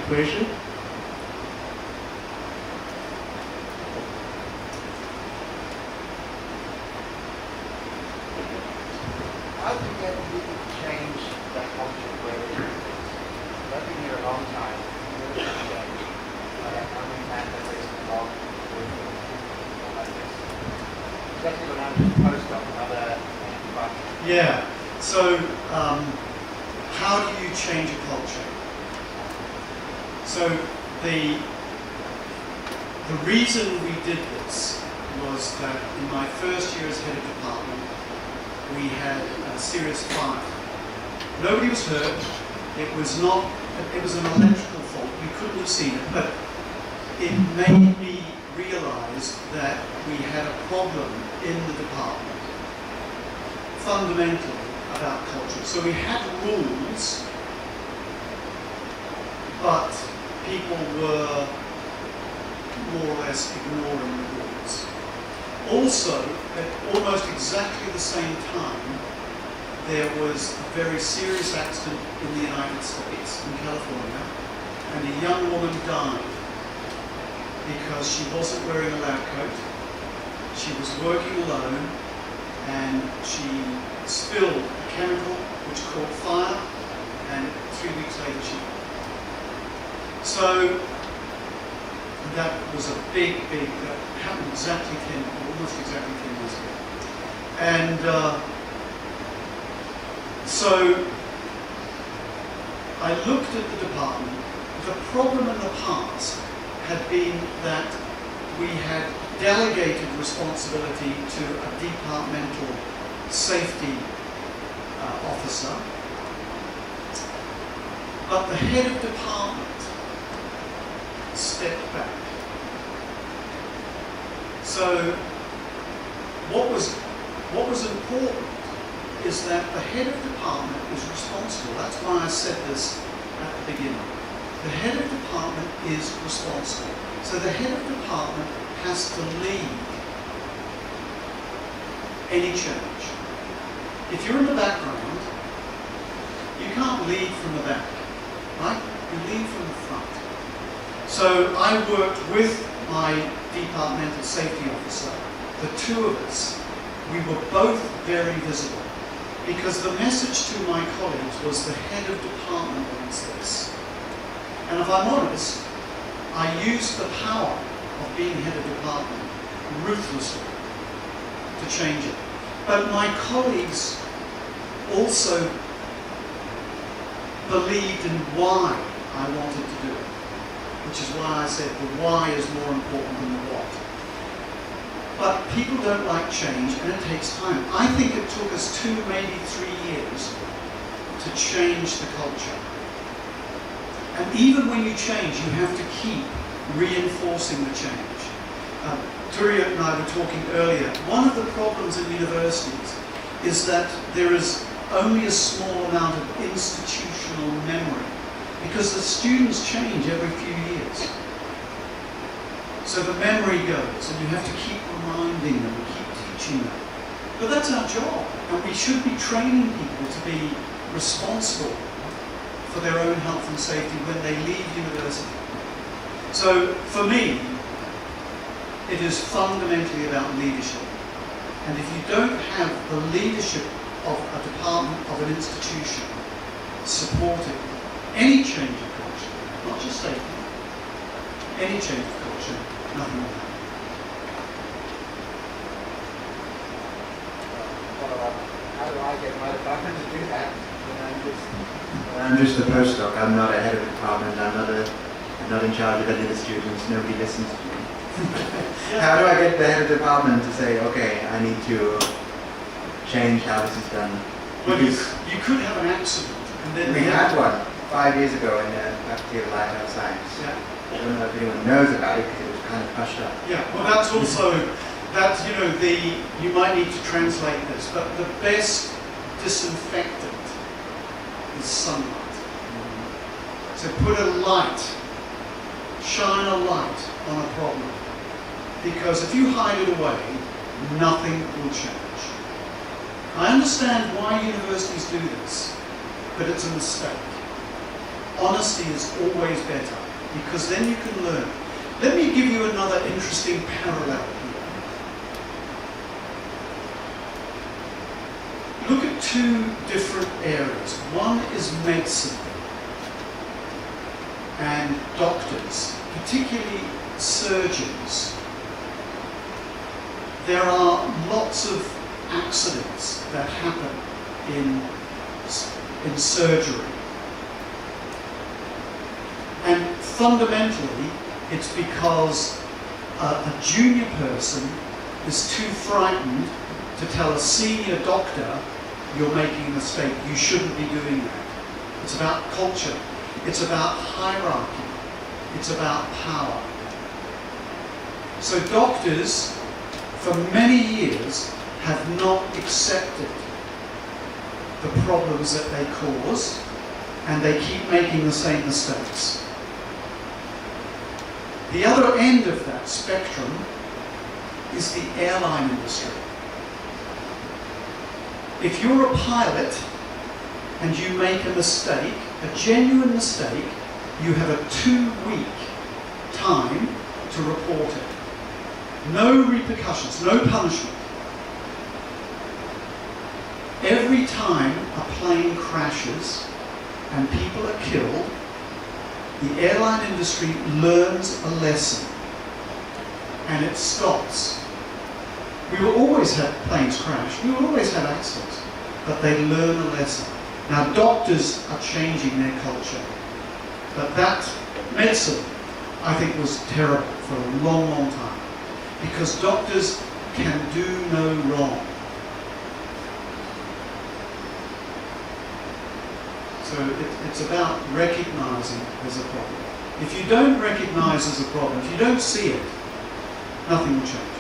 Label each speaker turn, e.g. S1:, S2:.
S1: question?
S2: How do you get people to change that culture where it is? I've been here a long time. I understand that there's a lot with people like this. Especially when I'm a postdoc and other departments.
S3: Yeah. So, how do you change a culture? So, the reason we did this was that in my first year as head of department, we had a serious fire. Nobody was hurt. It was an electrical fault. We couldn't have seen it, but it made me realize that we had a problem in the department, fundamentally, about culture. So we had rules, but people were more or less ignoring the rules. Also, at almost exactly the same time, there was a very serious accident in the United States, in California, and a young woman died because she wasn't wearing a lab coat. She was working alone, and she spilled a chemical which caught fire, and 3 weeks later she died. So that was a big, that happened almost exactly 10 years ago. And so I looked at the department. The problem in the past had been that we had delegated responsibility to a departmental safety officer, but the head of department stepped back. So what was important is that the head of department is responsible. That's why I said this at the beginning. The head of department is responsible. So the head of department has to lead any change. If you're in the background, you can't lead from the back, right? You lead from the front. So I worked with my departmental safety officer, the two of us. We were both very visible because the message to my colleagues was the head of department wants this. And if I'm honest, I used the power of being head of department ruthlessly to change it. But my colleagues also believed in why I wanted to do it, which is why I said the why is more important than the what. But people don't like change, and it takes time. I think it took us 2, maybe 3 years to change the culture. And even when you change, you have to keep reinforcing the change. Turya and I were talking earlier. One of the problems in universities is that there is only a small amount of institutional memory because the students change every few years. So the memory goes, and you have to keep reminding them, keep teaching them. But that's our job, and we should be training people to be responsible for their own health and safety when they leave university. So for me, it is fundamentally about leadership. And if you don't have the leadership of a department, of an institution, supporting any change of culture, not just safety, any change of culture, nothing will happen.
S2: How do I get my department to do that when
S4: I'm just a postdoc? I'm not a head of department. I'm not in charge of any of the students. Nobody listens to me. How do I get the head of department to say, okay, I need to change how this is done?
S3: Well, you could have an accident, and then
S4: we had one 5 years ago in the Faculty of Lighthouse Science.
S3: Yeah.
S4: I don't know if anyone knows about it because it was kind of hushed up.
S3: Yeah, well that's also, you might need to translate this, but the best disinfectant is sunlight. So put a light, shine a light on a problem. Because if you hide it away, nothing will change. I understand why universities do this, but it's a mistake. honesty is always better because then you can learn. Let me give you another interesting parallel here. Look at two different areas. One is medicine and doctors, particularly surgeons. There are lots of accidents that happen in surgery. And fundamentally, it's because a junior person is too frightened to tell a senior doctor, you're making a mistake, you shouldn't be doing that. It's about culture. It's about hierarchy. It's about power. So doctors, for many years, have not accepted the problems that they cause, and they keep making the same mistakes. The other end of that spectrum is the airline industry. If you're a pilot and you make a mistake, a genuine mistake, you have a 2-week time to report it. No repercussions, no punishment. Every time a plane crashes and people are killed, the airline industry learns a lesson and it stops. We will always have planes crash, we will always have accidents, but they learn a lesson. Now doctors are changing their culture, but that medicine, I think, was terrible for a long, long time, because doctors can do no wrong. So it's about recognizing there's a problem. If you don't recognize there's a problem, if you don't see it, nothing will change.